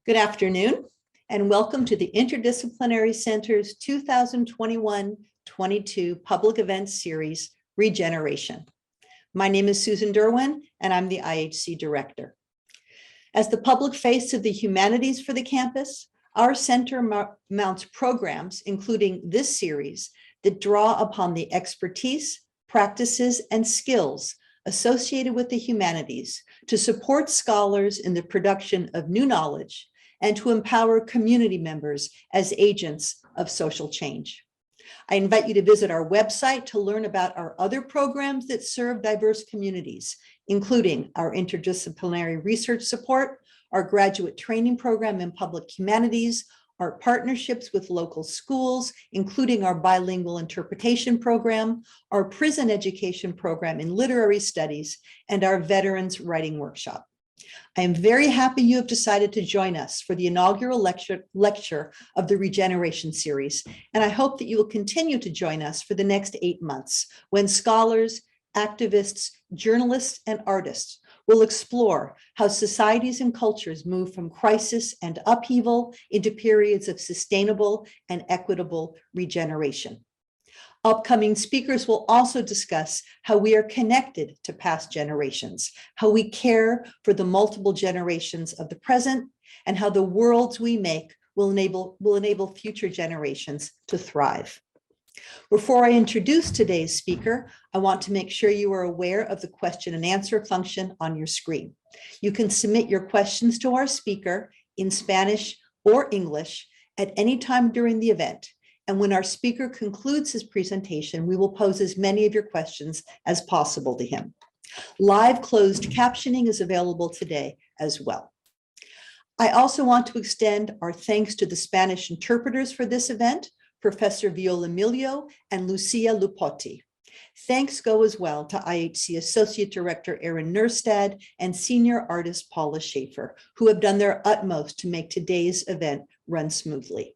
Good afternoon, and welcome to the Interdisciplinary Center's 2021-22 Public Events Series, Regeneration. My name is Susan Derwin, and I'm the IHC Director. As the public face of the humanities for the campus, our center mounts programs, including this series, that draw upon the expertise, practices, and skills associated with the humanities to support scholars in the production of new knowledge and to empower community members as agents of social change. I invite you to visit our website to learn about our other programs that serve diverse communities, including our interdisciplinary research support, our graduate training program in public humanities, our partnerships with local schools, including our bilingual interpretation program, our prison education program in literary studies, and our veterans writing workshop. I am very happy you have decided to join us for the inaugural lecture of the Regeneration series, and I hope that you will continue to join us for the next 8 months when scholars, activists, journalists, and artists will explore how societies and cultures move from crisis and upheaval into periods of sustainable and equitable regeneration. Upcoming speakers will also discuss how we are connected to past generations, how we care for the multiple generations of the present, and how the worlds we make will enable future generations to thrive. Before I introduce today's speaker, I want to make sure you are aware of the question and answer function on your screen. You can submit your questions to our speaker in Spanish or English at any time during the event. And when our speaker concludes his presentation, we will pose as many of your questions as possible to him. Live closed captioning is available today as well. I also want to extend our thanks to the Spanish interpreters for this event, Professor Viola Milio and Lucia Lupotti. Thanks go as well to IHC Associate Director Erin Nerstad and Senior Artist Paula Schaefer, who have done their utmost to make today's event run smoothly.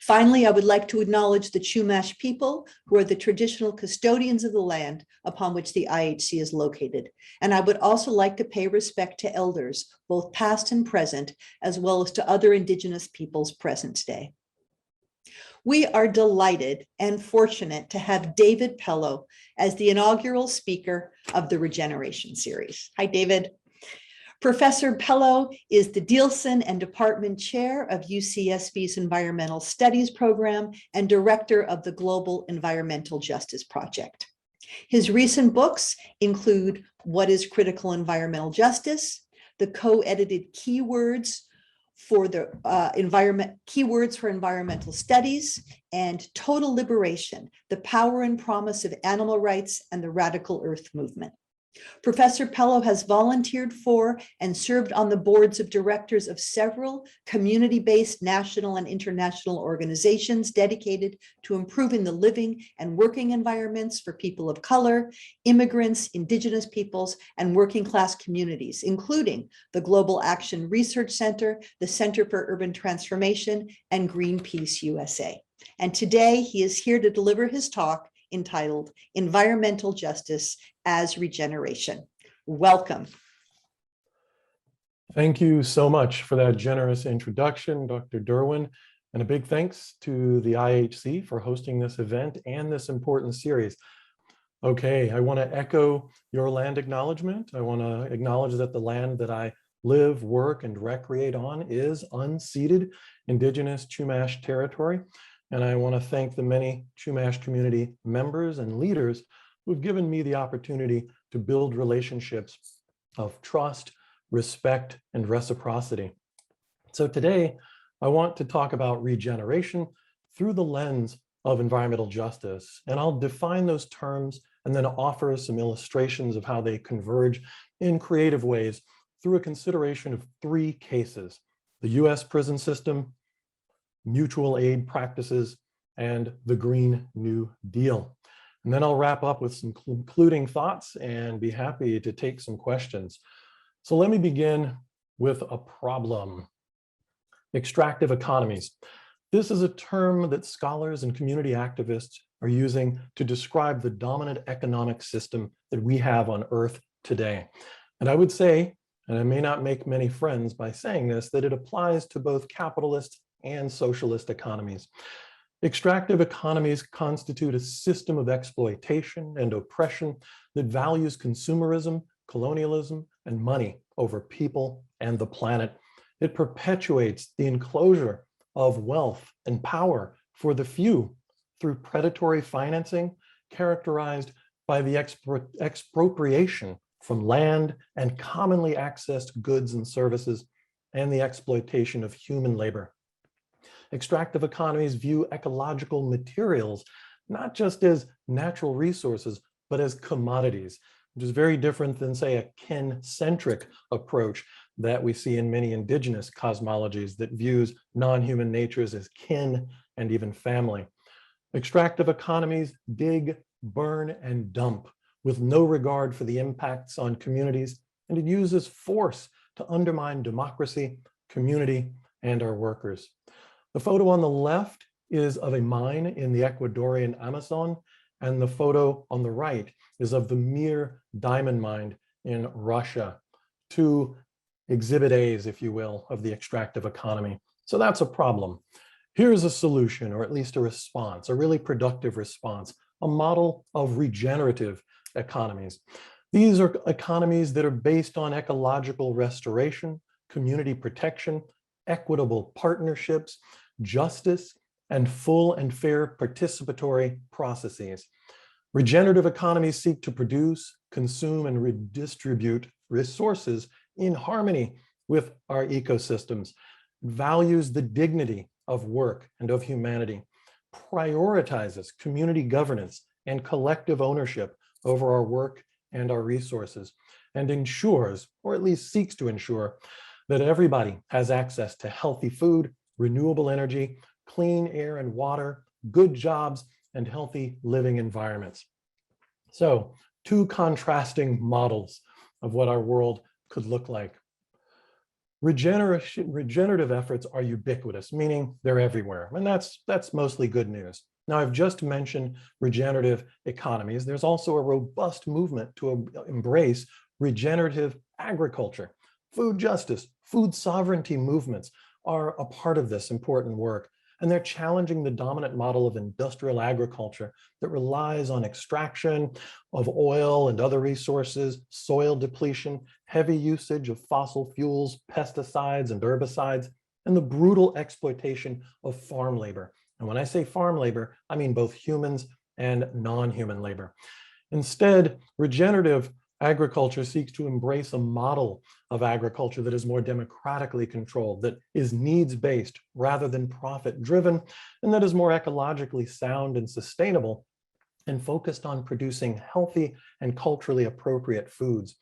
Finally, I would like to acknowledge the Chumash people, who are the traditional custodians of the land upon which the IHC is located. And I would also like to pay respect to elders, both past and present, as well as to other indigenous peoples present today. We are delighted and fortunate to have David Pellow as the inaugural speaker of the Regeneration series. Hi, David. Professor Pellow is the Dehlsen and Department Chair of UCSB's Environmental Studies Program and Director of the Global Environmental Justice Project. His recent books include What is Critical Environmental Justice, the co-edited Keywords for Environmental Studies, and Total Liberation, the Power and Promise of Animal Rights and the Radical Earth Movement. Professor Pellow has volunteered for and served on the boards of directors of several community-based national and international organizations dedicated to improving the living and working environments for people of color, immigrants, indigenous peoples, and working class communities, including the Global Action Research Center, the Center for Urban Transformation, and Greenpeace USA. And today he is here to deliver his talk entitled Environmental Justice as Regeneration. Welcome. Thank you so much for that generous introduction, Dr. Derwin, and a big thanks to the IHC for hosting this event and this important series. Okay, I want to echo your land acknowledgement. I want to acknowledge that the land that I live, work, and recreate on is unceded indigenous Chumash territory. And I want to thank the many Chumash community members and leaders who've given me the opportunity to build relationships of trust, respect, and reciprocity. So today, I want to talk about regeneration through the lens of environmental justice. And I'll define those terms and then offer some illustrations of how they converge in creative ways through a consideration of 3 cases: the US prison system, mutual aid practices, and the Green New Deal. And then I'll wrap up with some concluding thoughts and be happy to take some questions. So let me begin with a problem. Extractive economies. This is a term that scholars and community activists are using to describe the dominant economic system that we have on Earth today. And I would say, and I may not make many friends by saying this, that it applies to both capitalist and socialist economies. Extractive economies constitute a system of exploitation and oppression that values consumerism, colonialism, and money over people and the planet. It perpetuates the enclosure of wealth and power for the few through predatory financing characterized by the expropriation from land and commonly accessed goods and services and the exploitation of human labor. Extractive economies view ecological materials not just as natural resources, but as commodities, which is very different than, say, a kin-centric approach that we see in many indigenous cosmologies that views non-human natures as kin and even family. Extractive economies dig, burn, and dump with no regard for the impacts on communities, and it uses force to undermine democracy, community, and our workers. The photo on the left is of a mine in the Ecuadorian Amazon, and the photo on the right is of the Mir diamond mine in Russia, two exhibit A's, if you will, of the extractive economy. So that's a problem. Here's a solution, or at least a response, a really productive response, a model of regenerative economies. These are economies that are based on ecological restoration, community protection, equitable partnerships, justice, and full and fair participatory processes. Regenerative economies seek to produce, consume, and redistribute resources in harmony with our ecosystems, values the dignity of work and of humanity, prioritizes community governance and collective ownership over our work and our resources, and ensures, or at least seeks to ensure, that everybody has access to healthy food, renewable energy, clean air and water, good jobs, and healthy living environments. So, two contrasting models of what our world could look like. Regenerative efforts are ubiquitous, meaning they're everywhere, and that's mostly good news. Now, I've just mentioned regenerative economies. There's also a robust movement to embrace regenerative agriculture. Food justice, food sovereignty movements are a part of this important work, and they're challenging the dominant model of industrial agriculture that relies on extraction of oil and other resources, soil depletion, heavy usage of fossil fuels, pesticides and herbicides, and the brutal exploitation of farm labor. And when I say farm labor, I mean both humans and non-human labor. Instead, regenerative agriculture seeks to embrace a model of agriculture that is more democratically controlled, that is needs-based rather than profit-driven, and that is more ecologically sound and sustainable, and focused on producing healthy and culturally appropriate foods.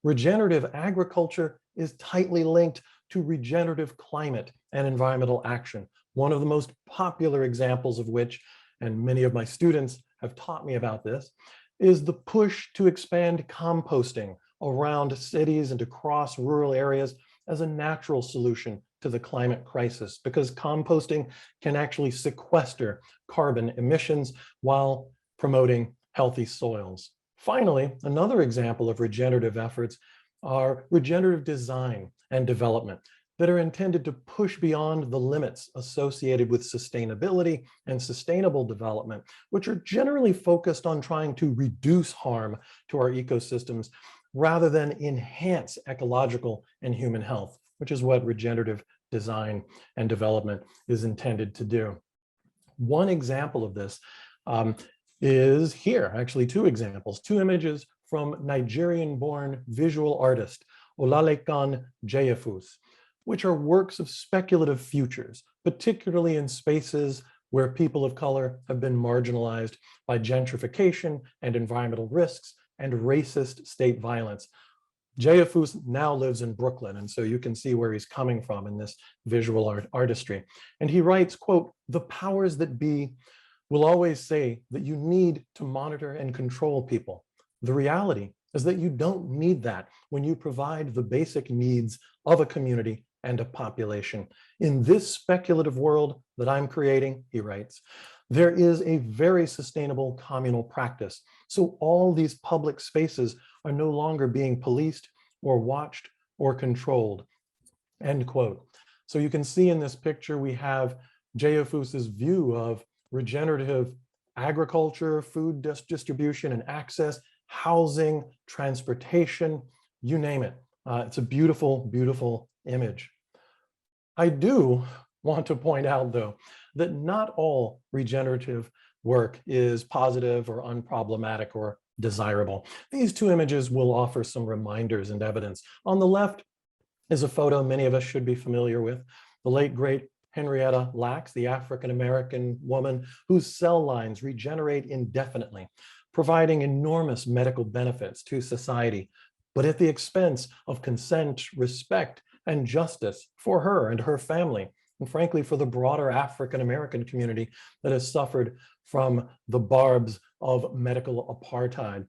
Regenerative agriculture is tightly linked to regenerative climate and environmental action, one of the most popular examples of which, and many of my students have taught me about this, is the push to expand composting around cities and across rural areas as a natural solution to the climate crisis, because composting can actually sequester carbon emissions while promoting healthy soils. Finally, another example of regenerative efforts are regenerative design and development that are intended to push beyond the limits associated with sustainability and sustainable development, which are generally focused on trying to reduce harm to our ecosystems rather than enhance ecological and human health, which is what regenerative design and development is intended to do. One example of this is here, actually two examples, two images from Nigerian-born visual artist Olalekan Jeyefus, which are works of speculative futures, particularly in spaces where people of color have been marginalized by gentrification and environmental risks and racist state violence. Jeyefus now lives in Brooklyn, and so you can see where he's coming from in this visual artistry. And he writes, quote, "The powers that be will always say that you need to monitor and control people. The reality is that you don't need that when you provide the basic needs of a community and a population. In this speculative world that I'm creating," he writes, "there is a very sustainable communal practice. So all these public spaces are no longer being policed or watched or controlled, end quote. So you can see in this picture, we have Jayafus's view of regenerative agriculture, food distribution and access, housing, transportation, you name it. It's a beautiful, beautiful image. I do want to point out, though, that not all regenerative work is positive or unproblematic or desirable. These two images will offer some reminders and evidence. On the left is a photo many of us should be familiar with, the late, great Henrietta Lacks, the African-American woman whose cell lines regenerate indefinitely, providing enormous medical benefits to society, but at the expense of consent, respect, and justice for her and her family, and frankly, for the broader African-American community that has suffered from the barbs of medical apartheid.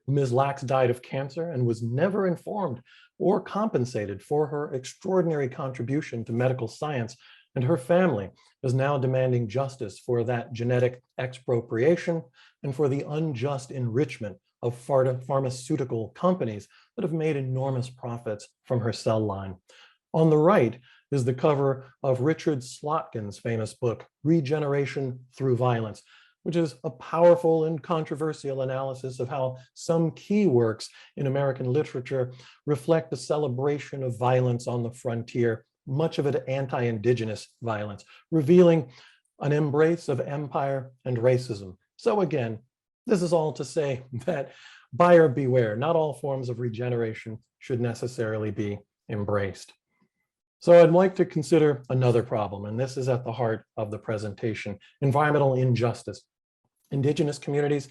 Ms. Lacks died of cancer and was never informed or compensated for her extraordinary contribution to medical science, and her family is now demanding justice for that genetic expropriation and for the unjust enrichment of pharmaceutical companies that have made enormous profits from her cell line. On the right is the cover of Richard Slotkin's famous book, Regeneration Through Violence, which is a powerful and controversial analysis of how some key works in American literature reflect a celebration of violence on the frontier, much of it anti-indigenous violence, revealing an embrace of empire and racism. So again, this is all to say that buyer beware, not all forms of regeneration should necessarily be embraced. So I'd like to consider another problem, and this is at the heart of the presentation: environmental injustice. Indigenous communities,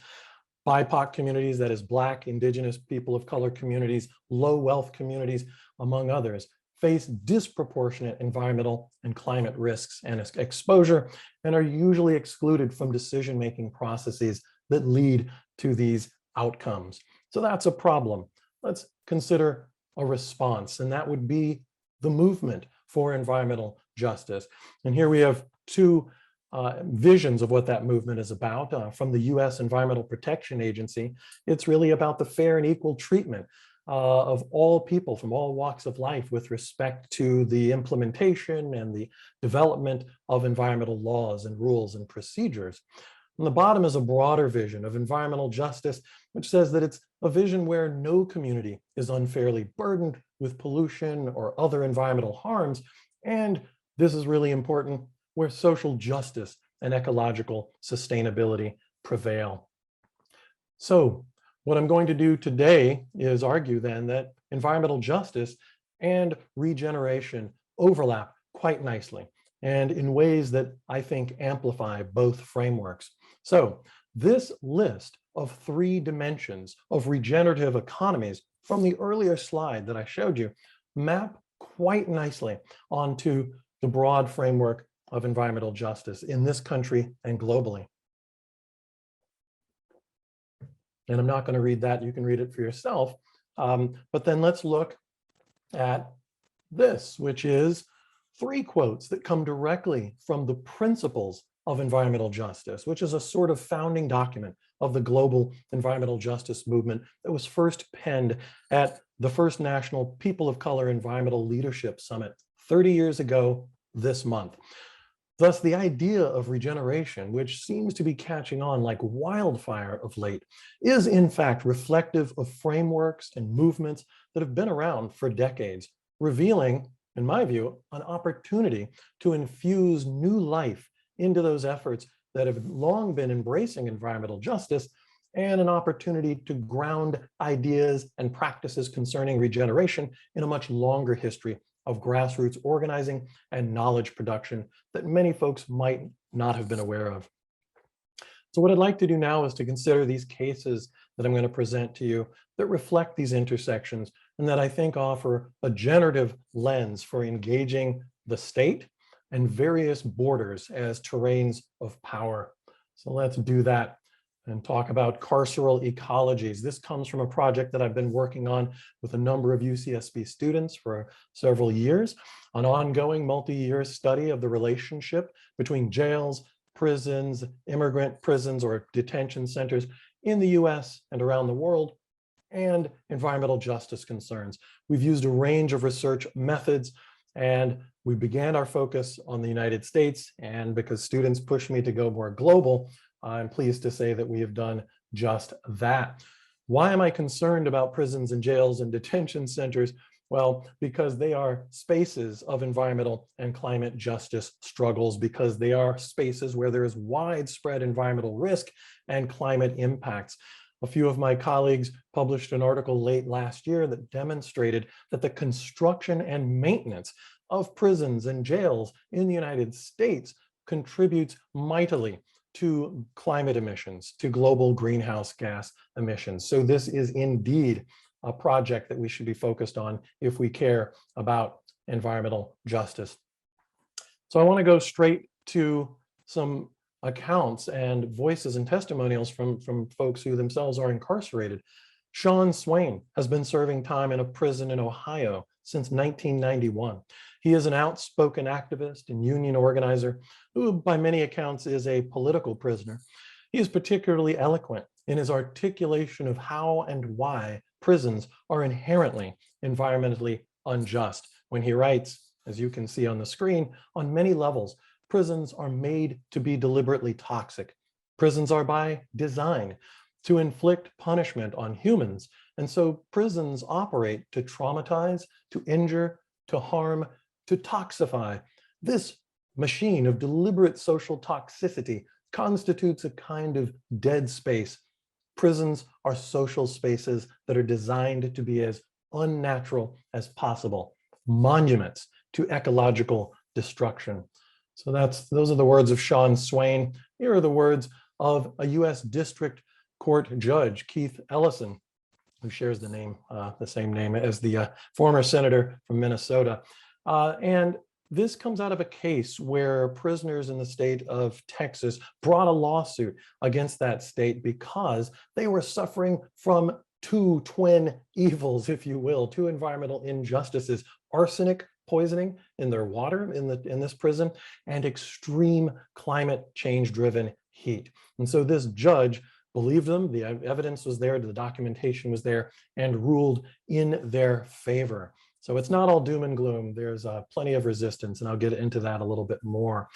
BIPOC communities, that is Black, Indigenous, people of color communities, low wealth communities, among others, face disproportionate environmental and climate risks and exposure, and are usually excluded from decision-making processes that lead to these outcomes. So that's a problem. Let's consider a response, and that would be the movement for environmental justice. And here we have two visions of what that movement is about. From the US Environmental Protection Agency, it's really about the fair and equal treatment of all people from all walks of life with respect to the implementation and the development of environmental laws and rules and procedures. On the bottom is a broader vision of environmental justice, which says that it's a vision where no community is unfairly burdened with pollution or other environmental harms. And this is really important, where social justice and ecological sustainability prevail. So what I'm going to do today is argue then that environmental justice and regeneration overlap quite nicely, and in ways that I think amplify both frameworks. So this list of 3 dimensions of regenerative economies from the earlier slide that I showed you map quite nicely onto the broad framework of environmental justice in this country and globally. And I'm not going to read that, you can read it for yourself. But then let's look at this, which is 3 quotes that come directly from the principles of environmental justice, which is a sort of founding document of the global environmental justice movement that was first penned at the first National People of Color Environmental Leadership Summit 30 years ago this month. Thus, the idea of regeneration, which seems to be catching on like wildfire of late, is in fact reflective of frameworks and movements that have been around for decades, revealing, in my view, an opportunity to infuse new life into those efforts that have long been embracing environmental justice, and an opportunity to ground ideas and practices concerning regeneration in a much longer history of grassroots organizing and knowledge production that many folks might not have been aware of. So what I'd like to do now is to consider these cases that I'm going to present to you that reflect these intersections and that I think offer a generative lens for engaging the state and various borders as terrains of power. So let's do that and talk about carceral ecologies. This comes from a project that I've been working on with a number of UCSB students for several years, an ongoing multi-year study of the relationship between jails, prisons, immigrant prisons or detention centers in the US and around the world, and environmental justice concerns. We've used a range of research methods, and we began our focus on the United States. And because students pushed me to go more global, I'm pleased to say that we have done just that. Why am I concerned about prisons and jails and detention centers? Well, because they are spaces of environmental and climate justice struggles, because they are spaces where there is widespread environmental risk and climate impacts. A few of my colleagues published an article late last year that demonstrated that the construction and maintenance of prisons and jails in the United States contributes mightily to climate emissions, to global greenhouse gas emissions. So this is indeed a project that we should be focused on if we care about environmental justice. So I want to go straight to some accounts and voices and testimonials from folks who themselves are incarcerated. Sean Swain has been serving time in a prison in Ohio since 1991. He is an outspoken activist and union organizer who, by many accounts, is a political prisoner. He is particularly eloquent in his articulation of how and why prisons are inherently environmentally unjust. When he writes, as you can see on the screen, on many levels, prisons are made to be deliberately toxic. Prisons are by design to inflict punishment on humans. And so prisons operate to traumatize, to injure, to harm, to toxify. This machine of deliberate social toxicity constitutes a kind of dead space. Prisons are social spaces that are designed to be as unnatural as possible, monuments to ecological destruction. So those are the words of Sean Swain. Here are the words of a US District Court Judge, Keith Ellison, who shares the same name as the former senator from Minnesota. And this comes out of a case where prisoners in the state of Texas brought a lawsuit against that state because they were suffering from two twin evils, if you will, two environmental injustices: arsenic poisoning in their water in this prison, and extreme climate change driven heat. And so this judge believed them, the evidence was there, the documentation was there, and ruled in their favor. So it's not all doom and gloom. There's plenty of resistance, and I'll get into that a little bit more.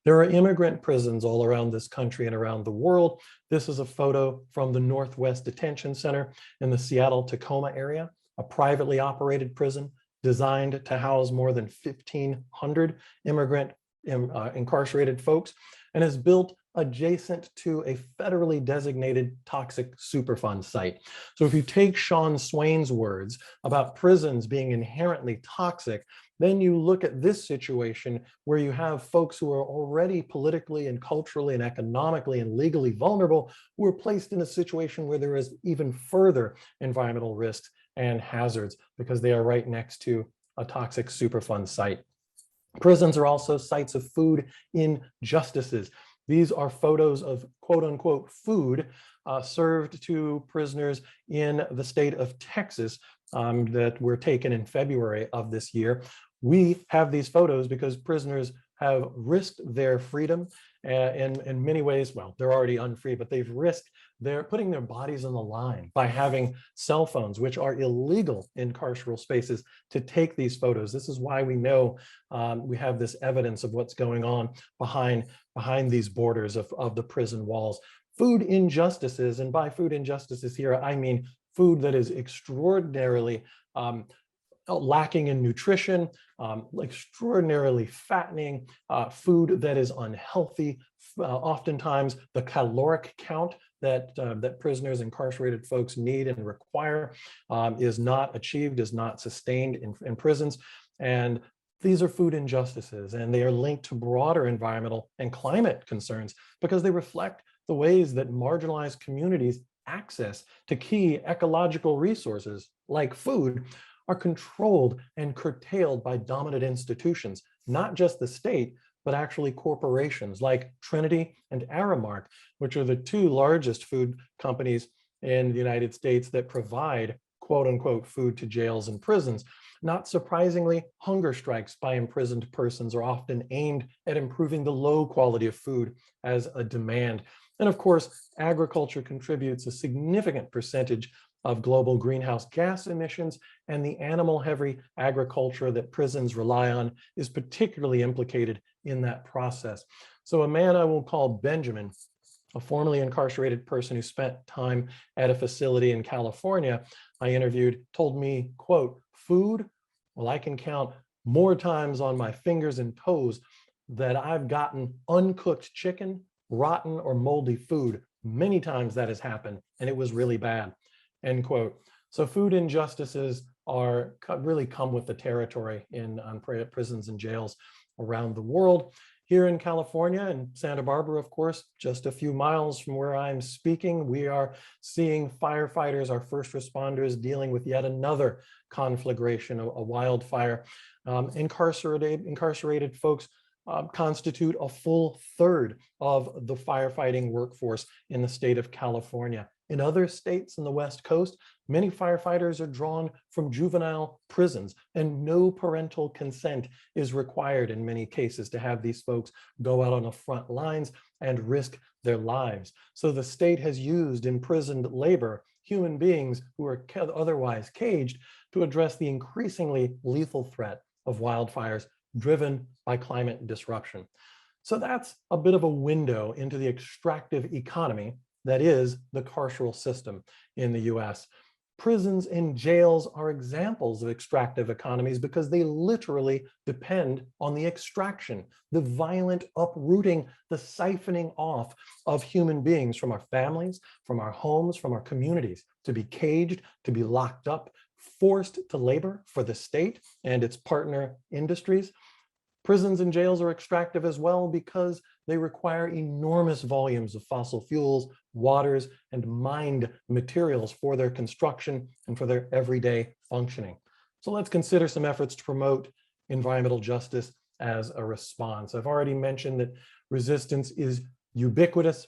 There are immigrant prisons all around this country and around the world. This is a photo from the Northwest Detention Center in the Seattle-Tacoma area, a privately operated prison designed to house more than 1,500 immigrant incarcerated folks, and is built adjacent to a federally designated toxic Superfund site. So if you take Sean Swain's words about prisons being inherently toxic, then you look at this situation where you have folks who are already politically and culturally and economically and legally vulnerable, who are placed in a situation where there is even further environmental risks and hazards because they are right next to a toxic Superfund site. Prisons are also sites of food injustices. These are photos of quote unquote food served to prisoners in the state of Texas that were taken in February of this year. We have these photos because prisoners have risked their freedom in many ways. Well, they're already unfree, but they've risked putting their bodies on the line by having cell phones, which are illegal in carceral spaces, to take these photos. This is why we know we have this evidence of what's going on behind these borders of the prison walls. Food injustices, and by food injustices here, I mean food that is extraordinarily lacking in nutrition, extraordinarily fattening, food that is unhealthy. Oftentimes the caloric count that prisoners, incarcerated folks need and require is not achieved, is not sustained in prisons. And these are food injustices, and they are linked to broader environmental and climate concerns because they reflect the ways that marginalized communities' access to key ecological resources like food are controlled and curtailed by dominant institutions, not just the state, but actually corporations like Trinity and Aramark, which are the two largest food companies in the United States that provide quote unquote food to jails and prisons. Not surprisingly, hunger strikes by imprisoned persons are often aimed at improving the low quality of food as a demand. And of course, agriculture contributes a significant percentage of global greenhouse gas emissions, and the animal-heavy agriculture that prisons rely on is particularly implicated in that process. So a man I will call Benjamin, a formerly incarcerated person who spent time at a facility in California I interviewed, told me, quote, "Food, well, I can count more times on my fingers and toes that I've gotten uncooked chicken, rotten or moldy food. Many times that has happened, and it was really bad," end quote. So food injustices are really come with the territory in prisons and jails around the world. Here in California and Santa Barbara, of course, just a few miles from where I'm speaking, we are seeing firefighters, our first responders, dealing with yet another conflagration, a wildfire. Incarcerated folks constitute a full third of the firefighting workforce in the state of California. In other states in the West Coast, many firefighters are drawn from juvenile prisons, and no parental consent is required in many cases to have these folks go out on the front lines and risk their lives. So the state has used imprisoned labor, human beings who are otherwise caged, to address the increasingly lethal threat of wildfires driven by climate disruption. So that's a bit of a window into the extractive economy that is the carceral system in the US. Prisons and jails are examples of extractive economies because they literally depend on the extraction, the violent uprooting, the siphoning off of human beings from our families, from our homes, from our communities, to be caged, to be locked up, forced to labor for the state and its partner industries. Prisons and jails are extractive as well because they require enormous volumes of fossil fuels, waters, and mined materials for their construction and for their everyday functioning. So let's consider some efforts to promote environmental justice as a response. I've already mentioned that resistance is ubiquitous.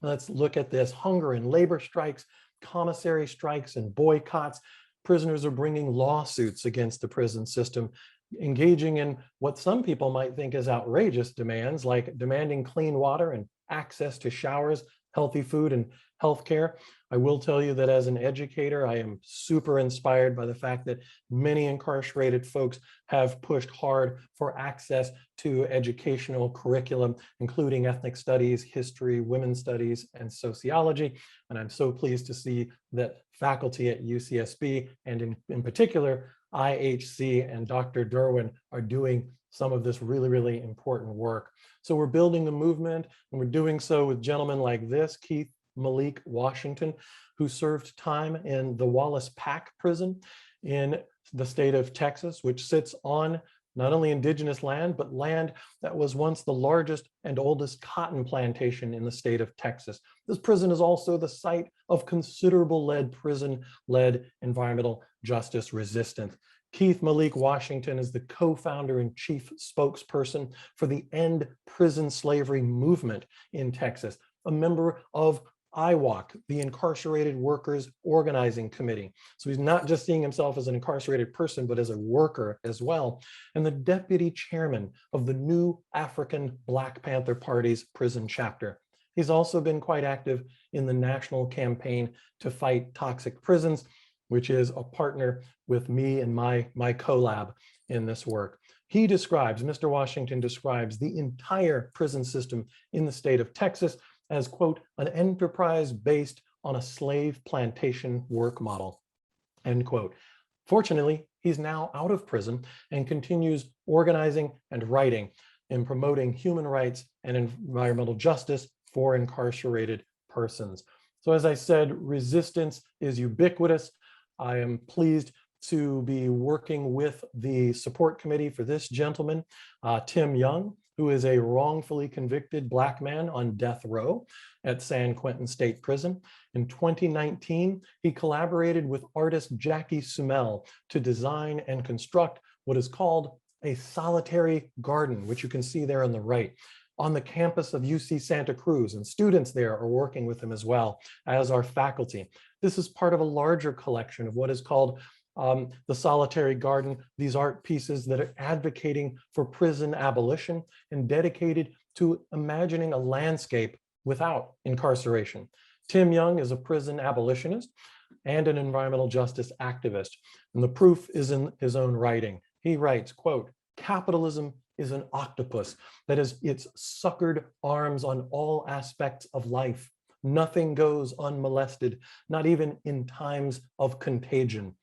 Let's look at this: hunger and labor strikes, commissary strikes and boycotts. Prisoners are bringing lawsuits against the prison system, engaging in what some people might think is outrageous demands, like demanding clean water and access to showers, healthy food, and healthcare. I will tell you that as an educator, I am super inspired by the fact that many incarcerated folks have pushed hard for access to educational curriculum, including ethnic studies, history, women's studies, and sociology. And I'm so pleased to see that faculty at UCSB, and in particular, IHC and Dr. Derwin, are doing some of this really, really important work. So we're building the movement, and we're doing so with gentlemen like this, Keith Malik Washington, who served time in the Wallace Pack prison in the state of Texas, which sits on not only indigenous land, but land that was once the largest and oldest cotton plantation in the state of Texas. This prison is also the site of considerable prison-led environmental justice resistance. Keith Malik Washington is the co-founder and chief spokesperson for the End Prison Slavery movement in Texas, a member of IWOC, the Incarcerated Workers Organizing Committee. So he's not just seeing himself as an incarcerated person, but as a worker as well, and the deputy chairman of the New African Black Panther Party's prison chapter. He's also been quite active in the national campaign to fight toxic prisons, which is a partner with me and my collab in this work. He describes, Mr. Washington describes, the entire prison system in the state of Texas as, quote, an enterprise based on a slave plantation work model, end quote. Fortunately, he's now out of prison and continues organizing and writing and promoting human rights and environmental justice for incarcerated persons. So as I said, resistance is ubiquitous. I am pleased to be working with the support committee for this gentleman, Tim Young, who is a wrongfully convicted Black man on death row at San Quentin State Prison. In 2019, he collaborated with artist Jackie Sumel to design and construct what is called a solitary garden, which you can see there on the right, on the campus of UC Santa Cruz, and students there are working with him as well as our faculty. This is part of a larger collection of what is called the Solitary Garden, these art pieces that are advocating for prison abolition and dedicated to imagining a landscape without incarceration. Tim Young is a prison abolitionist and an environmental justice activist. And the proof is in his own writing. He writes, quote, "Capitalism is an octopus that has its suckered arms on all aspects of life. Nothing goes unmolested, not even in times of contagion."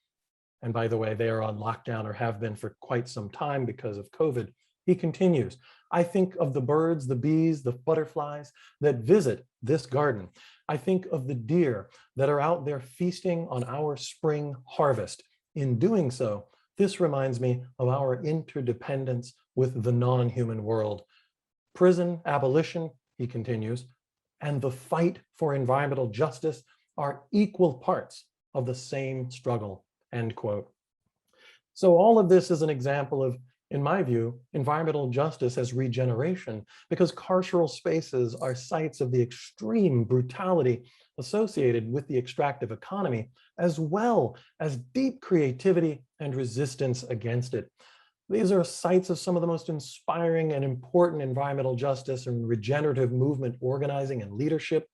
And by the way, they are on lockdown or have been for quite some time because of COVID. He continues, "I think of the birds, the bees, the butterflies that visit this garden. I think of the deer that are out there feasting on our spring harvest. In doing so, this reminds me of our interdependence with the non-human world. Prison abolition," he continues, "and the fight for environmental justice are equal parts of the same struggle," end quote. So all of this is an example of, in my view, environmental justice as regeneration, because carceral spaces are sites of the extreme brutality associated with the extractive economy, as well as deep creativity and resistance against it. These are sites of some of the most inspiring and important environmental justice and regenerative movement organizing and leadership,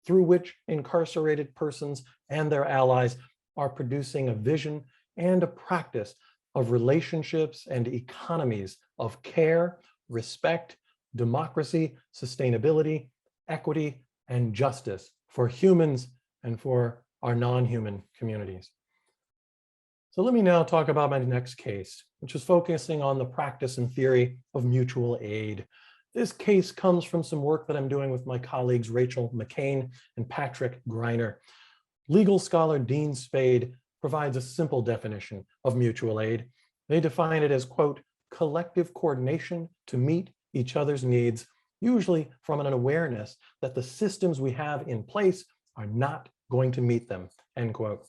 through which incarcerated persons and their allies are producing a vision and a practice of relationships and economies of care, respect, democracy, sustainability, equity, and justice for humans and for our non-human communities. So let me now talk about my next case, which is focusing on the practice and theory of mutual aid. This case comes from some work that I'm doing with my colleagues Rachel McCain and Patrick Greiner. Legal scholar Dean Spade provides a simple definition of mutual aid. They define it as, quote, "collective coordination to meet each other's needs, usually from an awareness that the systems we have in place are not going to meet them," end quote.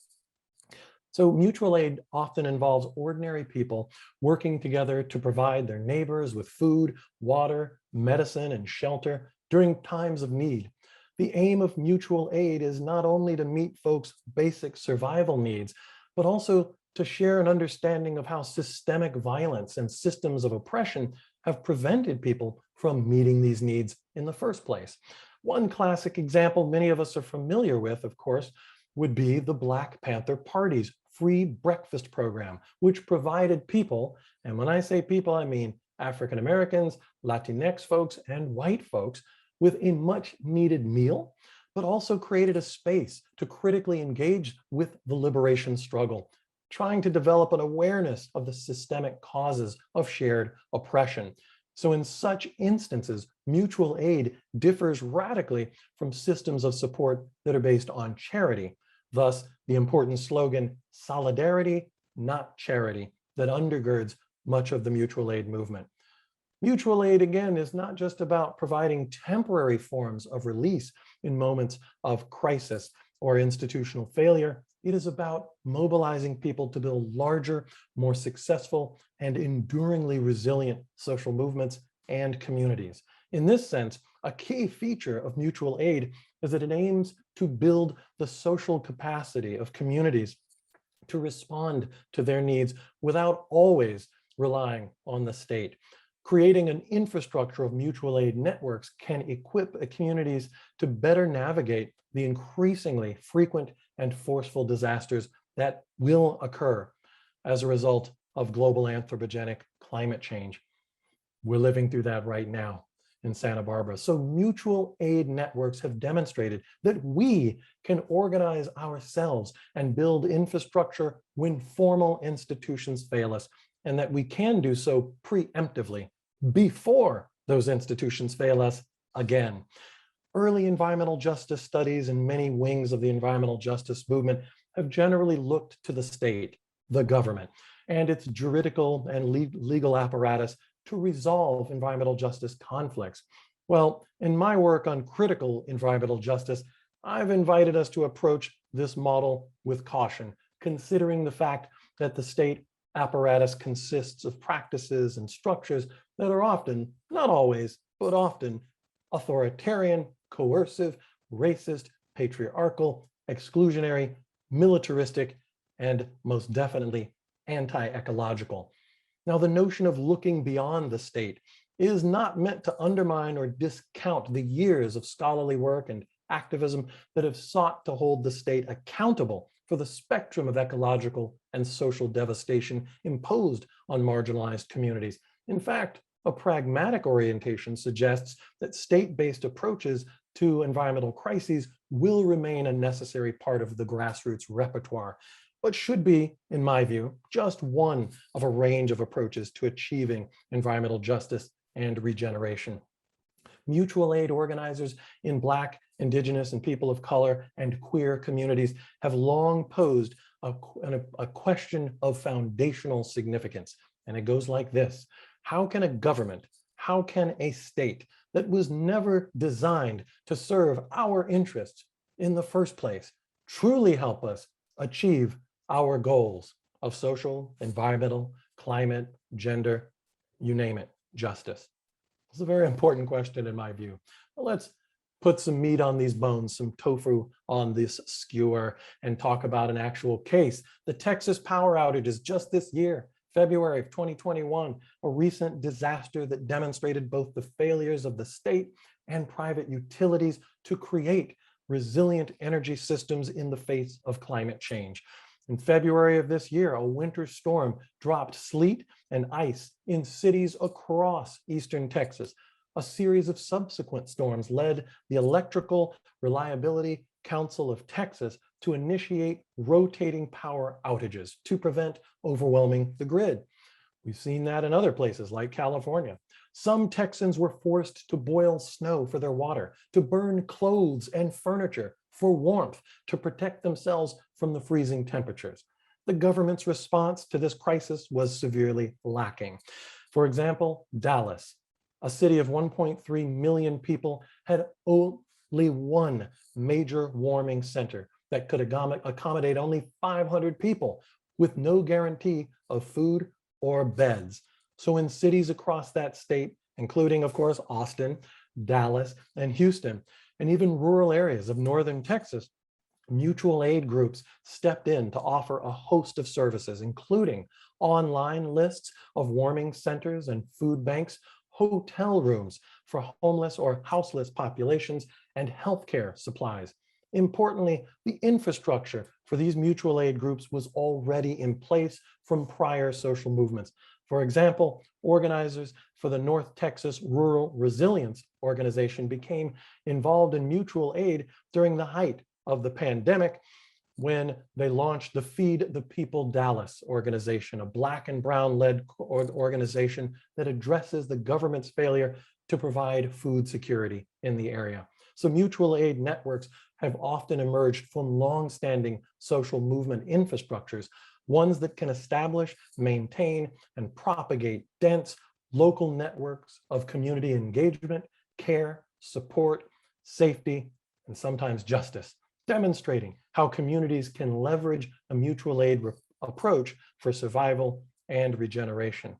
So mutual aid often involves ordinary people working together to provide their neighbors with food, water, medicine, and shelter during times of need. The aim of mutual aid is not only to meet folks' basic survival needs, but also to share an understanding of how systemic violence and systems of oppression have prevented people from meeting these needs in the first place. One classic example many of us are familiar with, of course, would be the Black Panther Party's free breakfast program, which provided people, and when I say people, I mean African Americans, Latinx folks, and white folks, with a much needed meal, but also created a space to critically engage with the liberation struggle, trying to develop an awareness of the systemic causes of shared oppression. So in such instances, mutual aid differs radically from systems of support that are based on charity. Thus, the important slogan, "Solidarity, not charity," that undergirds much of the mutual aid movement. Mutual aid, again, is not just about providing temporary forms of release in moments of crisis or institutional failure. It is about mobilizing people to build larger, more successful, and enduringly resilient social movements and communities. In this sense, a key feature of mutual aid is that it aims to build the social capacity of communities to respond to their needs without always relying on the state. Creating an infrastructure of mutual aid networks can equip communities to better navigate the increasingly frequent and forceful disasters that will occur as a result of global anthropogenic climate change. We're living through that right now in Santa Barbara. So mutual aid networks have demonstrated that we can organize ourselves and build infrastructure when formal institutions fail us, and that we can do so preemptively before those institutions fail us again. Early environmental justice studies in many wings of the environmental justice movement have generally looked to the state, the government, and its juridical and legal apparatus to resolve environmental justice conflicts. Well, in my work on critical environmental justice, I've invited us to approach this model with caution, considering the fact that the state apparatus consists of practices and structures that are often, not always, but often authoritarian, coercive, racist, patriarchal, exclusionary, militaristic, and most definitely anti-ecological. Now, the notion of looking beyond the state is not meant to undermine or discount the years of scholarly work and activism that have sought to hold the state accountable for the spectrum of ecological and social devastation imposed on marginalized communities. In fact, a pragmatic orientation suggests that state-based approaches to environmental crises will remain a necessary part of the grassroots repertoire, but should be, in my view, just one of a range of approaches to achieving environmental justice and regeneration. Mutual aid organizers in Black, Indigenous, and people of color and queer communities have long posed a question of foundational significance. And it goes like this: how can a government, how can a state that was never designed to serve our interests in the first place truly help us achieve our goals of social, environmental, climate, gender, you name it, justice? It's a very important question in my view. Well, let's put some meat on these bones, some tofu on this skewer, and talk about an actual case. The Texas power outages just this year, February of 2021, a recent disaster that demonstrated both the failures of the state and private utilities to create resilient energy systems in the face of climate change. In February of this year, a winter storm dropped sleet and ice in cities across eastern Texas. A series of subsequent storms led the Electrical Reliability Council of Texas to initiate rotating power outages to prevent overwhelming the grid. We've seen that in other places like California. Some Texans were forced to boil snow for their water, to burn clothes and furniture for warmth, to protect themselves from the freezing temperatures. The government's response to this crisis was severely lacking. For example, Dallas, a city of 1.3 million people, had only one major warming center that could accommodate only 500 people with no guarantee of food or beds. So in cities across that state, including, of course, Austin, Dallas, and Houston, and even rural areas of northern Texas, mutual aid groups stepped in to offer a host of services, including online lists of warming centers and food banks, hotel rooms for homeless or houseless populations, and healthcare supplies. Importantly, the infrastructure for these mutual aid groups was already in place from prior social movements. For example, organizers for the North Texas Rural Resilience Organization became involved in mutual aid during the height of the pandemic when they launched the Feed the People Dallas organization, a Black and brown-led organization that addresses the government's failure to provide food security in the area. So mutual aid networks have often emerged from long-standing social movement infrastructures, ones that can establish, maintain, and propagate dense local networks of community engagement, care, support, safety, and sometimes justice, demonstrating how communities can leverage a mutual aid approach for survival and regeneration.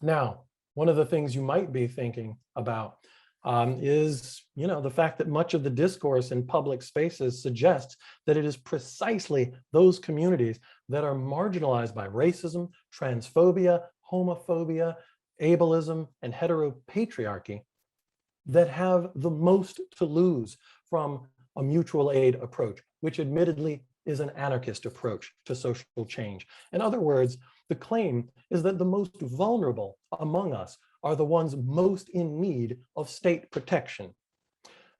Now, one of the things you might be thinking about is, the fact that much of the discourse in public spaces suggests that it is precisely those communities that are marginalized by racism, transphobia, homophobia, ableism, and heteropatriarchy that have the most to lose from a mutual aid approach, which admittedly is an anarchist approach to social change. In other words, the claim is that the most vulnerable among us are the ones most in need of state protection.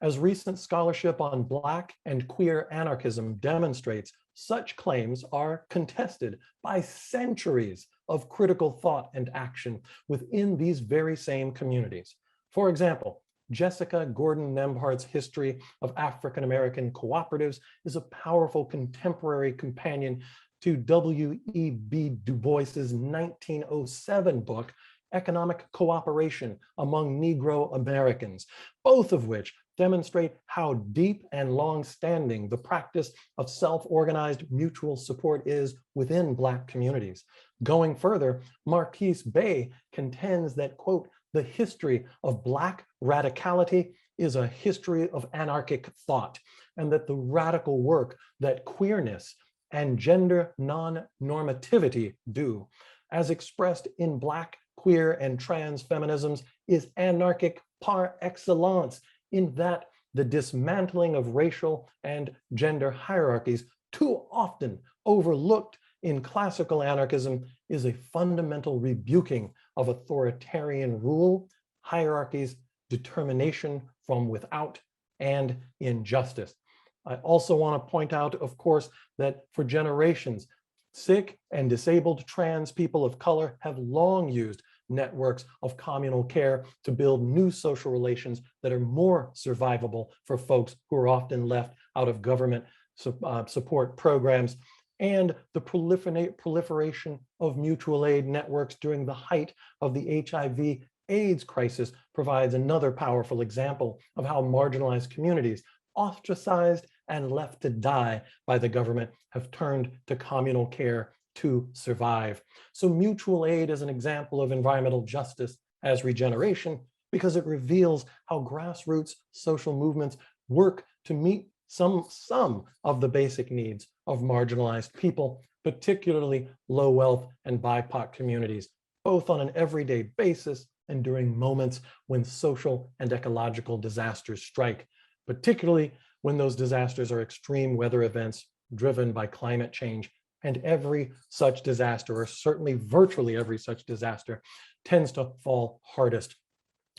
As recent scholarship on Black and queer anarchism demonstrates, such claims are contested by centuries of critical thought and action within these very same communities. For example, Jessica Gordon Nembhart's History of African American Cooperatives is a powerful contemporary companion to W.E.B. Du Bois's 1907 book, Economic Cooperation Among Negro Americans, both of which demonstrate how deep and long-standing the practice of self-organized mutual support is within Black communities. Going further, Marquise Bey contends that, quote, the history of Black radicality is a history of anarchic thought, and that the radical work that queerness and gender non-normativity do, as expressed in Black, queer, and trans feminisms, is anarchic par excellence, in that the dismantling of racial and gender hierarchies too often overlooked in classical anarchism is a fundamental rebuking of authoritarian rule, hierarchies, determination from without, and injustice. I also want to point out, of course, that for generations, sick and disabled trans people of color have long used networks of communal care to build new social relations that are more survivable for folks who are often left out of government support programs, and the proliferation of mutual aid networks during the height of the HIV/AIDS crisis provides another powerful example of how marginalized communities, ostracized and left to die by the government, have turned to communal care to survive. So mutual aid is an example of environmental justice as regeneration because it reveals how grassroots social movements work to meet some of the basic needs of marginalized people, particularly low wealth and BIPOC communities, both on an everyday basis and during moments when social and ecological disasters strike, particularly when those disasters are extreme weather events driven by climate change. And every such disaster, or certainly virtually every such disaster, tends to fall hardest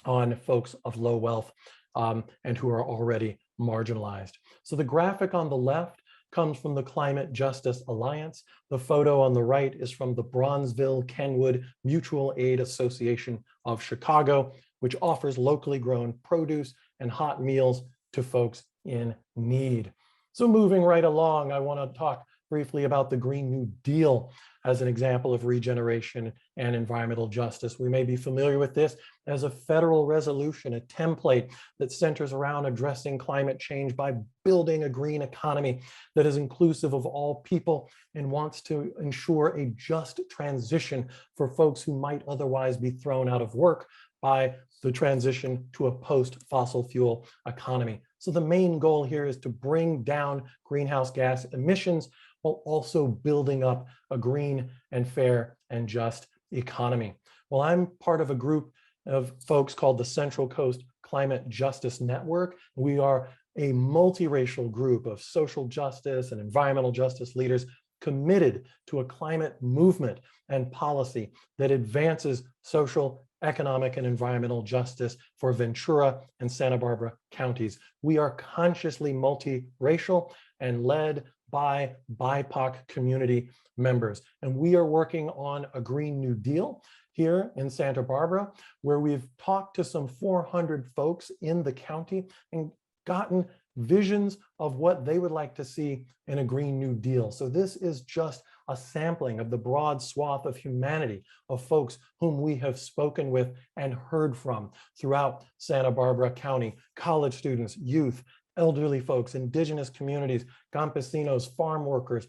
on folks of low wealth and who are already marginalized. So the graphic on the left comes from the Climate Justice Alliance. The photo on the right is from the Bronzeville-Kenwood Mutual Aid Association of Chicago, which offers locally grown produce and hot meals to folks in need. So moving right along, I want to talk briefly about the Green New Deal as an example of regeneration and environmental justice. We may be familiar with this as a federal resolution, a template that centers around addressing climate change by building a green economy that is inclusive of all people and wants to ensure a just transition for folks who might otherwise be thrown out of work by the transition to a post-fossil fuel economy. So the main goal here is to bring down greenhouse gas emissions while also building up a green and fair and just economy. Well, I'm part of a group of folks called the Central Coast Climate Justice Network. We are a multiracial group of social justice and environmental justice leaders committed to a climate movement and policy that advances social, economic, and environmental justice for Ventura and Santa Barbara counties. We are consciously multiracial and led by BIPOC community members. And we are working on a Green New Deal here in Santa Barbara, where we've talked to some 400 folks in the county and gotten visions of what they would like to see in a Green New Deal. So this is just a sampling of the broad swath of humanity of folks whom we have spoken with and heard from throughout Santa Barbara County: college students, youth, elderly folks, indigenous communities, campesinos, farm workers,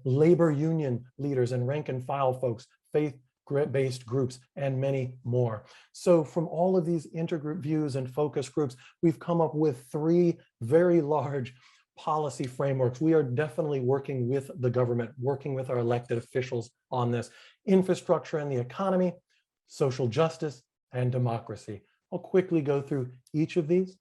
labor union leaders and rank and file folks, faith-based groups, and many more. So from all of these intergroup views and focus groups, we've come up with 3 very large policy frameworks. We are definitely working with the government, working with our elected officials on this: infrastructure and the economy, social justice, and democracy. I'll quickly go through each of these.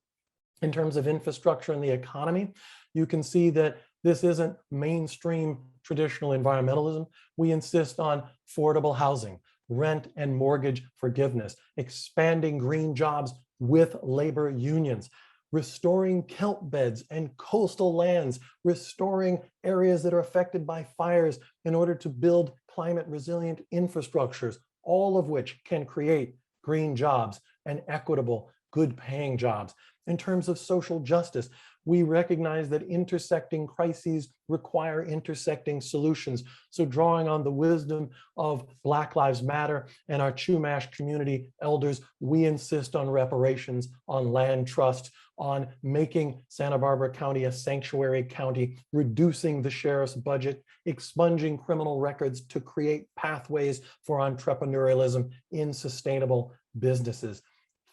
In terms of infrastructure and the economy, you can see that this isn't mainstream traditional environmentalism. We insist on affordable housing, rent and mortgage forgiveness, expanding green jobs with labor unions, restoring kelp beds and coastal lands, restoring areas that are affected by fires in order to build climate resilient infrastructures, all of which can create green jobs and equitable, good paying jobs. In terms of social justice, we recognize that intersecting crises require intersecting solutions. So drawing on the wisdom of Black Lives Matter and our Chumash community elders, we insist on reparations, on land trust, on making Santa Barbara County a sanctuary county, reducing the sheriff's budget, expunging criminal records to create pathways for entrepreneurialism in sustainable businesses.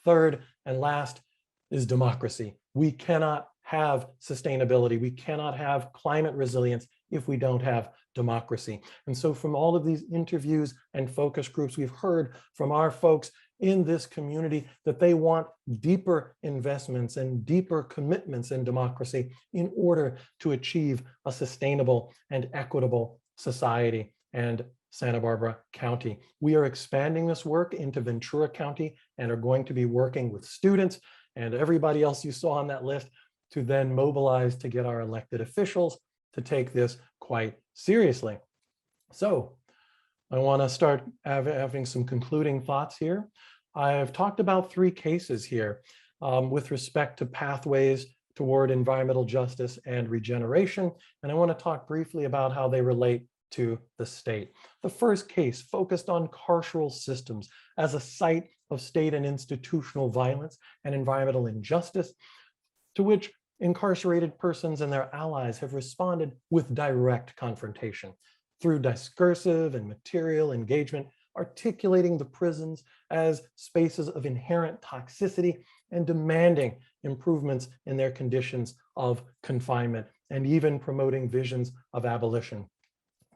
Third and last is democracy. We cannot have sustainability. We cannot have climate resilience if we don't have democracy. And so from all of these interviews and focus groups, we've heard from our folks in this community that they want deeper investments and deeper commitments in democracy in order to achieve a sustainable and equitable society and Santa Barbara County. We are expanding this work into Ventura County and are going to be working with students and everybody else you saw on that list to then mobilize to get our elected officials to take this quite seriously. So I want to start having some concluding thoughts here. I've talked about 3 cases here with respect to pathways toward environmental justice and regeneration. And I want to talk briefly about how they relate to the state. The first case focused on carceral systems as a site of state and institutional violence and environmental injustice, to which incarcerated persons and their allies have responded with direct confrontation through discursive and material engagement, articulating the prisons as spaces of inherent toxicity and demanding improvements in their conditions of confinement, and even promoting visions of abolition.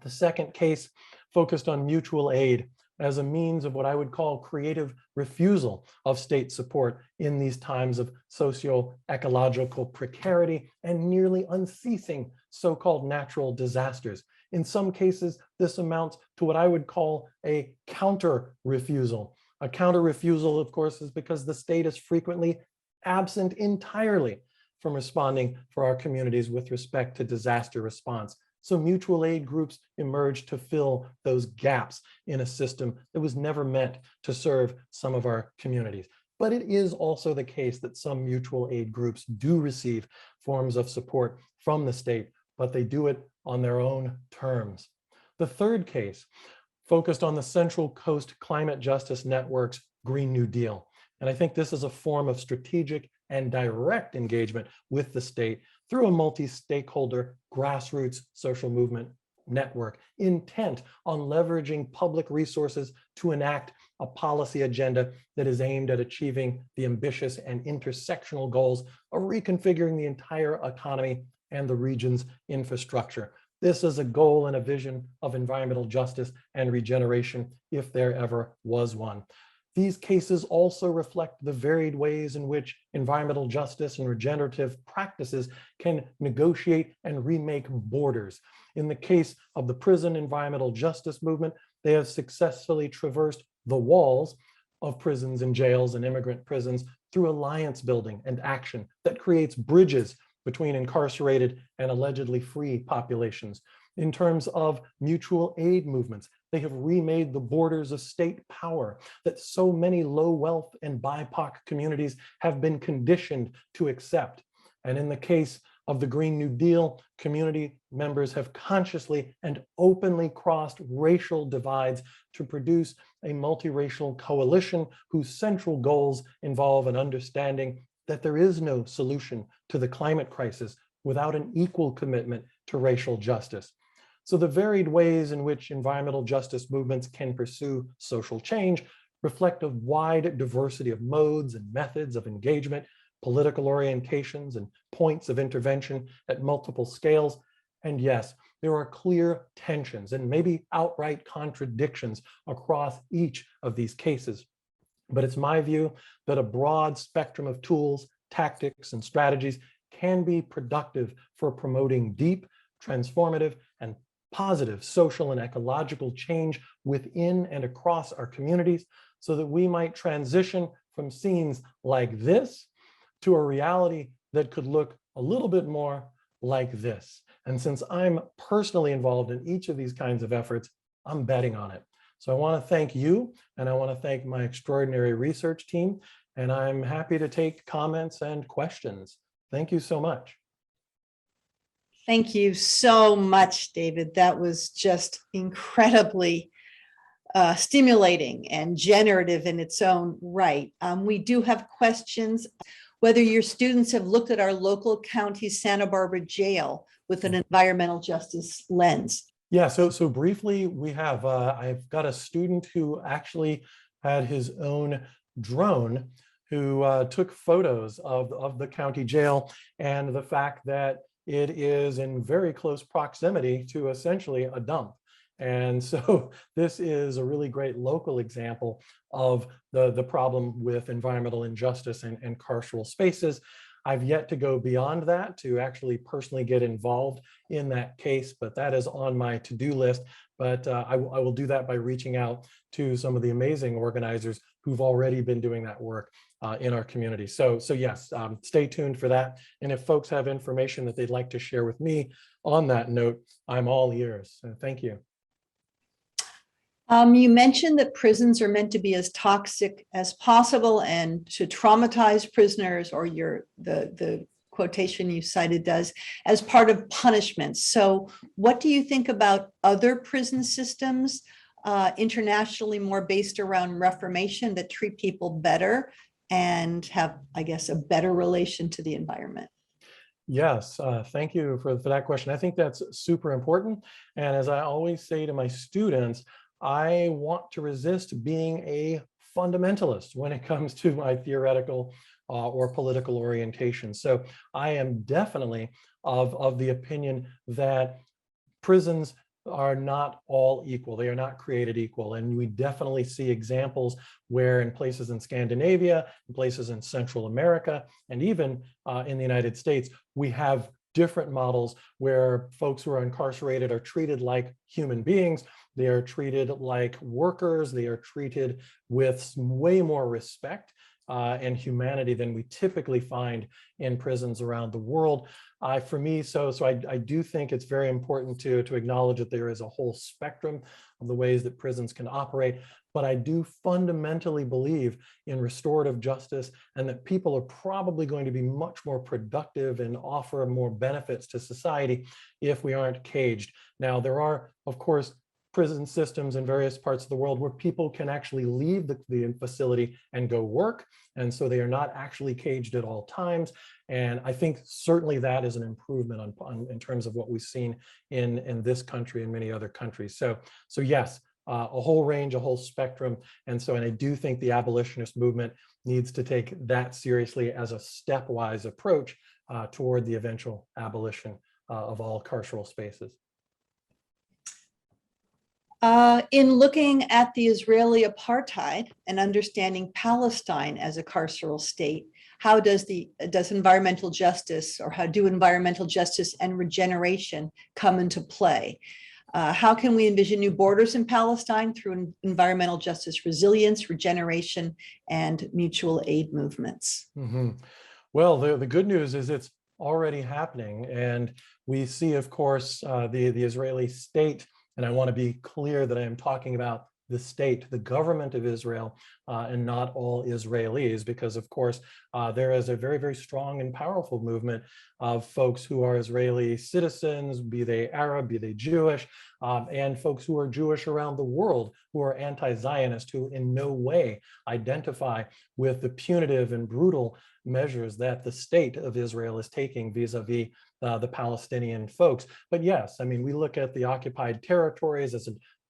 The second case focused on mutual aid as a means of what I would call creative refusal of state support in these times of socio-ecological precarity and nearly unceasing so-called natural disasters. In some cases, this amounts to what I would call a counter refusal. A counter refusal, of course, is because the state is frequently absent entirely from responding for our communities with respect to disaster response. So mutual aid groups emerged to fill those gaps in a system that was never meant to serve some of our communities. But it is also the case that some mutual aid groups do receive forms of support from the state, but they do it on their own terms. The third case focused on the Central Coast Climate Justice Network's Green New Deal. And I think this is a form of strategic and direct engagement with the state through a multi-stakeholder grassroots social movement network intent on leveraging public resources to enact a policy agenda that is aimed at achieving the ambitious and intersectional goals of reconfiguring the entire economy and the region's infrastructure. This is a goal and a vision of environmental justice and regeneration, if there ever was one. These cases also reflect the varied ways in which environmental justice and regenerative practices can negotiate and remake borders. In the case of the prison environmental justice movement, they have successfully traversed the walls of prisons and jails and immigrant prisons through alliance building and action that creates bridges between incarcerated and allegedly free populations. In terms of mutual aid movements, they have remade the borders of state power that so many low wealth and BIPOC communities have been conditioned to accept. And in the case of the Green New Deal, community members have consciously and openly crossed racial divides to produce a multiracial coalition whose central goals involve an understanding that there is no solution to the climate crisis without an equal commitment to racial justice. So the varied ways in which environmental justice movements can pursue social change reflect a wide diversity of modes and methods of engagement, political orientations, and points of intervention at multiple scales. And yes, there are clear tensions and maybe outright contradictions across each of these cases. But it's my view that a broad spectrum of tools, tactics, and strategies can be productive for promoting deep, transformative, and positive social and ecological change within and across our communities so that we might transition from scenes like this to a reality that could look a little bit more like this. And since I'm personally involved in each of these kinds of efforts, I'm betting on it. So I want to thank you, and I want to thank my extraordinary research team, and I'm happy to take comments and questions. Thank you so much. Thank you so much, David. That was just incredibly stimulating and generative in its own right. We do have questions. Whether your students have looked at our local county Santa Barbara jail with an environmental justice lens. Yeah, so briefly, we have, I've got a student who actually had his own drone who took photos of the county jail and the fact that it is in very close proximity to essentially a dump. And so this is a really great local example of the problem with environmental injustice and carceral spaces. I've yet to go beyond that to actually personally get involved in that case, but that is on my to-do list. But I will do that by reaching out to some of the amazing organizers who've already been doing that work in our community. So yes, stay tuned for that. And if folks have information that they'd like to share with me on that note, I'm all ears. So thank you. You mentioned that prisons are meant to be as toxic as possible and to traumatize prisoners, or the quotation you cited does, as part of punishment. So what do you think about other prison systems internationally, more based around reformation, that treat people better and have, I guess, a better relation to the environment? Yes, thank you for that question. I think that's super important. And as I always say to my students, I want to resist being a fundamentalist when it comes to my theoretical or political orientation. So I am definitely of the opinion that prisons are not all equal. They are not created equal. And we definitely see examples where in places in Scandinavia, in places in Central America, and even in the United States, we have different models where folks who are incarcerated are treated like human beings. They are treated like workers. They are treated with way more respect and humanity than we typically find in prisons around the world. For me, so I do think it's very important to acknowledge that there is a whole spectrum of the ways that prisons can operate, but I do fundamentally believe in restorative justice and that people are probably going to be much more productive and offer more benefits to society if we aren't caged. Now, there are, of course, prison systems in various parts of the world where people can actually leave the facility and go work. And so they are not actually caged at all times. And I think certainly that is an improvement in terms of what we've seen in this country and many other countries. So yes, a whole range, a whole spectrum. And I do think the abolitionist movement needs to take that seriously as a stepwise approach toward the eventual abolition of all carceral spaces. In looking at the Israeli apartheid and understanding Palestine as a carceral state, how does environmental justice, or how do environmental justice and regeneration come into play? How can we envision new borders in Palestine through environmental justice, resilience, regeneration, and mutual aid movements? Mm-hmm. Well, the good news is it's already happening. And we see, of course, the Israeli state, and I want to be clear that I am talking about the state, the government of Israel, and not all Israelis, because of course, there is a very, very strong and powerful movement of folks who are Israeli citizens, be they Arab, be they Jewish, and folks who are Jewish around the world who are anti-Zionist, who in no way identify with the punitive and brutal measures that the state of Israel is taking vis-a-vis the Palestinian folks. But yes, I mean, we look at the occupied territories as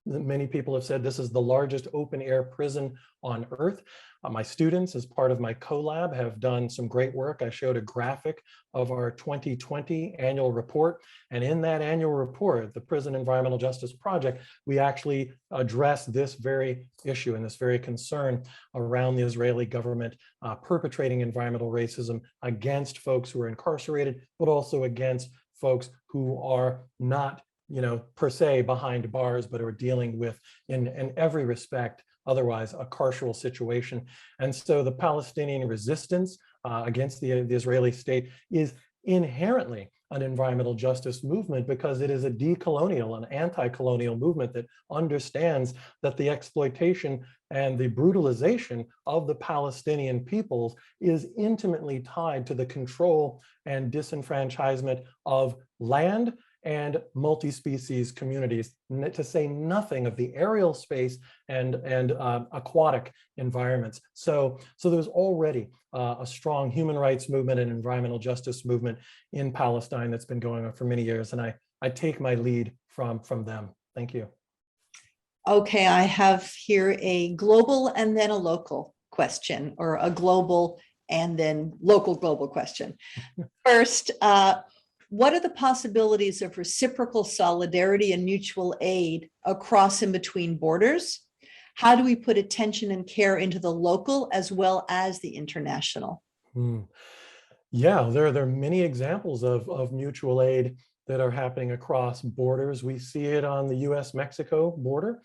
many people have said, this is the largest open air prison on earth. My students, as part of my collab, have done some great work. I showed a graphic of our 2020 annual report. And in that annual report, the Prison Environmental Justice Project, we actually address this very issue and this very concern around the Israeli government perpetrating environmental racism against folks who are incarcerated, but also against folks who are not, per se behind bars, but are dealing with, in every respect, otherwise a carceral situation. And so the Palestinian resistance against the Israeli state is inherently an environmental justice movement, because it is a decolonial, an anti-colonial movement that understands that the exploitation and the brutalization of the Palestinian peoples is intimately tied to the control and disenfranchisement of land and multi-species communities, to say nothing of the aerial space and aquatic environments. So there's already a strong human rights movement and environmental justice movement in Palestine that's been going on for many years, and I take my lead from them. Thank you. Okay, I have here a global and then a local question, or a global and then local global question. First, what are the possibilities of reciprocal solidarity and mutual aid across and between borders? How do we put attention and care into the local as well as the international? Yeah, there are many examples of mutual aid that are happening across borders. We see it on the US-Mexico border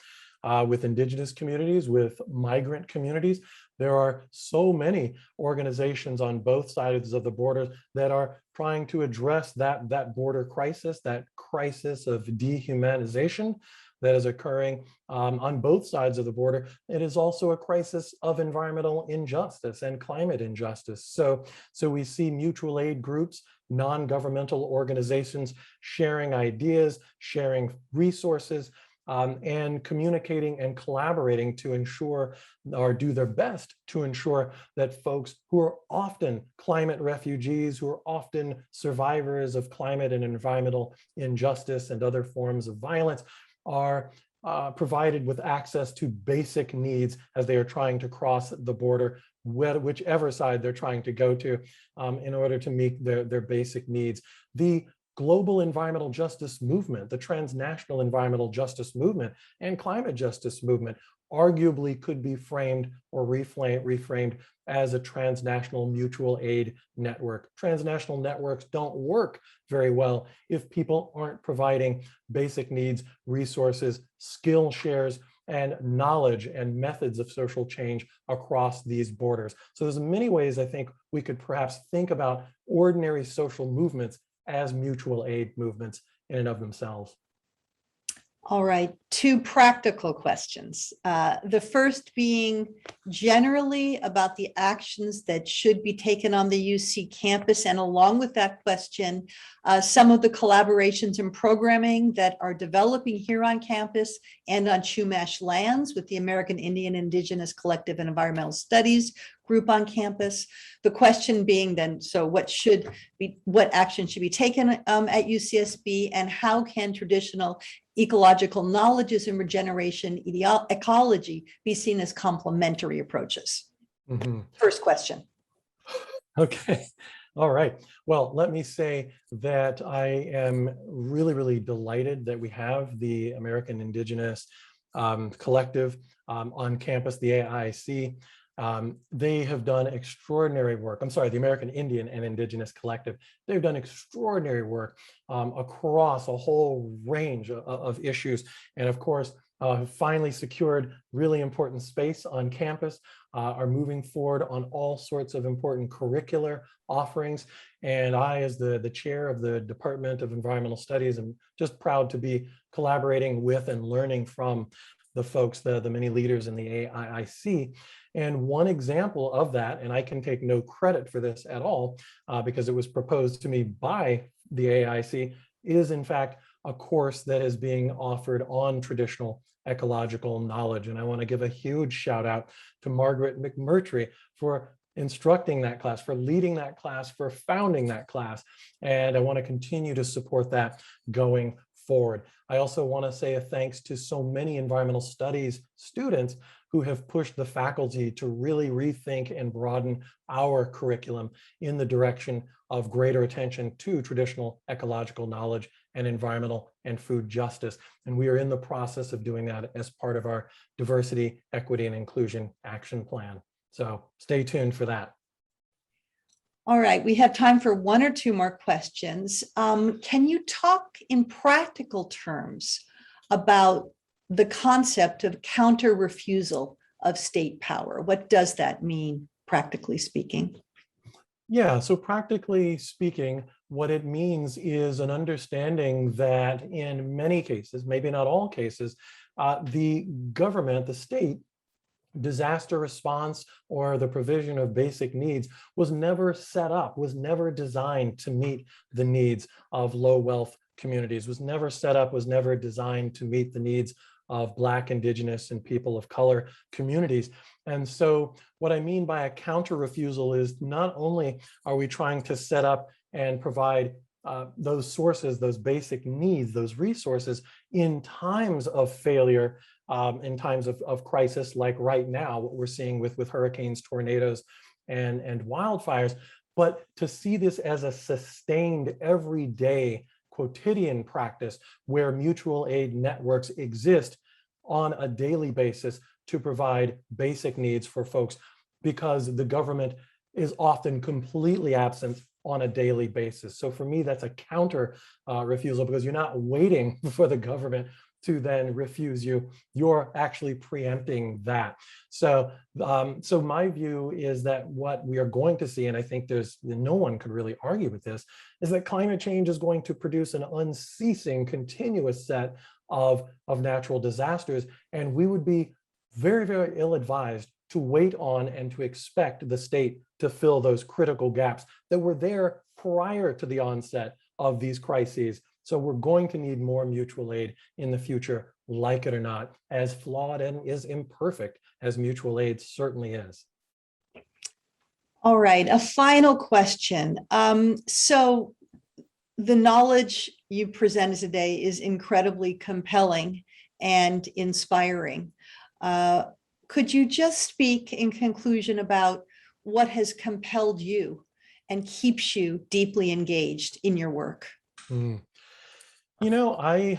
with indigenous communities, with migrant communities. There are so many organizations on both sides of the border that are trying to address that border crisis, that crisis of dehumanization that is occurring on both sides of the border. It is also a crisis of environmental injustice and climate injustice. So we see mutual aid groups, non-governmental organizations sharing ideas, sharing resources, and communicating and collaborating to ensure, or do their best to ensure, that folks who are often climate refugees, who are often survivors of climate and environmental injustice and other forms of violence, are provided with access to basic needs as they are trying to cross the border, whichever side they're trying to go to, in order to meet their basic needs. The global environmental justice movement, the transnational environmental justice movement, and climate justice movement arguably could be framed or reframed as a transnational mutual aid network. Transnational networks don't work very well if people aren't providing basic needs, resources, skill shares, and knowledge and methods of social change across these borders. So there's many ways I think we could perhaps think about ordinary social movements as mutual aid movements in and of themselves. All right, two practical questions. The first being generally about the actions that should be taken on the UC campus, and along with that question, some of the collaborations and programming that are developing here on campus and on Chumash lands with the American Indian Indigenous Collective and Environmental Studies group on campus. The question being then, so what action should be taken at UCSB, and how can traditional ecological knowledges and regeneration ecology be seen as complementary approaches? First question. Okay. All right. Well, let me say that I am really, really delighted that we have the American Indigenous Collective on campus, the AIC. They have done extraordinary work. I'm sorry, the American Indian and Indigenous Collective. They've done extraordinary work across a whole range of issues. And of course, finally secured really important space on campus, are moving forward on all sorts of important curricular offerings. And I, as the chair of the Department of Environmental Studies, am just proud to be collaborating with and learning from the folks, the many leaders in the AIC. And one example of that, and I can take no credit for this at all, because it was proposed to me by the AIC, is in fact a course that is being offered on traditional ecological knowledge. And I want to give a huge shout out to Margaret McMurtry for instructing that class, for leading that class, for founding that class. And I want to continue to support that going forward. I also want to say a thanks to so many environmental studies students who have pushed the faculty to really rethink and broaden our curriculum in the direction of greater attention to traditional ecological knowledge and environmental and food justice. And we are in the process of doing that as part of our diversity, equity, and inclusion action plan. So stay tuned for that. All right, we have time for one or two more questions. Can you talk in practical terms about the concept of counter refusal of state power? What does that mean, practically speaking? Yeah, so practically speaking, what it means is an understanding that in many cases, maybe not all cases, the government, the state, disaster response or the provision of basic needs was never set up, was never designed to meet the needs of low wealth communities, was never set up, was never designed to meet the needs of Black, Indigenous, and people of color communities. And so what I mean by a counter refusal is not only are we trying to set up and provide those sources, those basic needs, those resources in times of failure, in times of crisis, like right now, what we're seeing with hurricanes, tornadoes, and wildfires, But to see this as a sustained everyday quotidian practice where mutual aid networks exist on a daily basis to provide basic needs for folks, because the government is often completely absent on a daily basis. So for me, that's a counter refusal, because you're not waiting for the government to then refuse you, you're actually preempting that. So, so my view is that what we are going to see, and I think no one could really argue with this, is that climate change is going to produce an unceasing, continuous set of natural disasters, and we would be very, very ill-advised to wait on and to expect the state to fill those critical gaps that were there prior to the onset of these crises. So we're going to need more mutual aid in the future, like it or not, as flawed and as imperfect as mutual aid certainly is. All right, a final question. So the knowledge you presented today is incredibly compelling and inspiring. Could you just speak in conclusion about what has compelled you and keeps you deeply engaged in your work? You know, I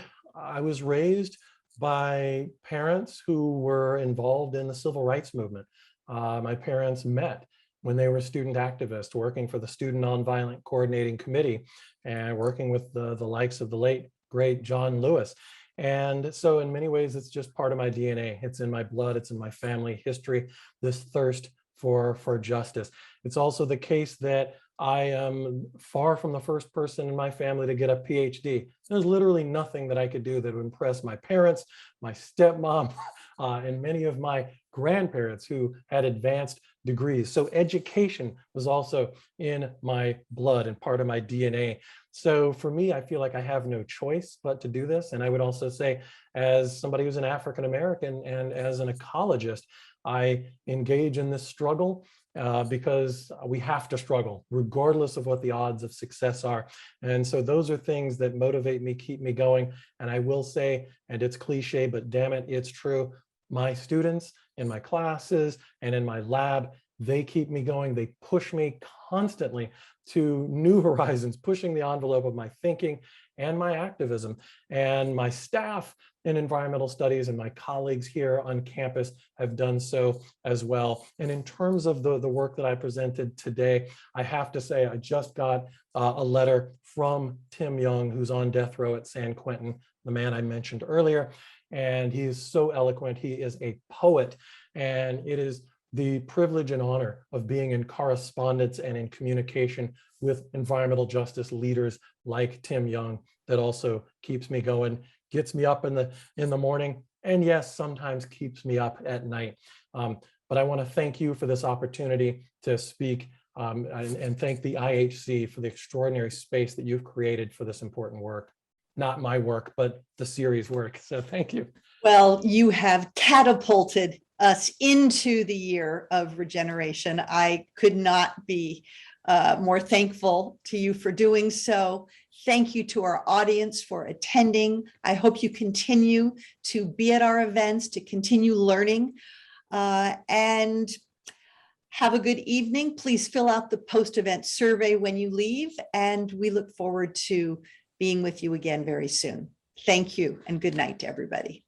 was raised by parents who were involved in the civil rights movement. My parents met when they were student activists, working for the Student Nonviolent Coordinating Committee and working with the likes of the late, great John Lewis. And so in many ways, it's just part of my DNA. It's in my blood, it's in my family history, this thirst for justice. It's also the case that I am far from the first person in my family to get a PhD. There's literally nothing that I could do that would impress my parents, my stepmom, and many of my grandparents who had advanced degrees. So education was also in my blood and part of my DNA. So for me, I feel like I have no choice but to do this. And I would also say, as somebody who's an African American and as an ecologist, I engage in this struggle because we have to struggle regardless of what the odds of success are. And so those are things that motivate me, keep me going. And I will say, and it's cliche, but damn it, it's true. My students in my classes and in my lab, they keep me going. They push me constantly to new horizons, pushing the envelope of my thinking and my activism. And my staff in environmental studies and my colleagues here on campus have done so as well. And in terms of the work that I presented today, I have to say I just got a letter from Tim Young, who's on death row at San Quentin, the man I mentioned earlier. And he is so eloquent. He is a poet, and it is the privilege and honor of being in correspondence and in communication with environmental justice leaders like Tim Young that also keeps me going, gets me up in the morning, and yes, sometimes keeps me up at night. But I want to thank you for this opportunity to speak and thank the IHC for the extraordinary space that you've created for this important work. Not my work, but the series work. So thank you. Well, you have catapulted us into the year of regeneration. I could not be more thankful to you for doing so. Thank you to our audience for attending. I hope you continue to be at our events, to continue learning, and have a good evening. Please fill out the post-event survey when you leave, and we look forward to being with you again very soon. Thank you, and good night to everybody.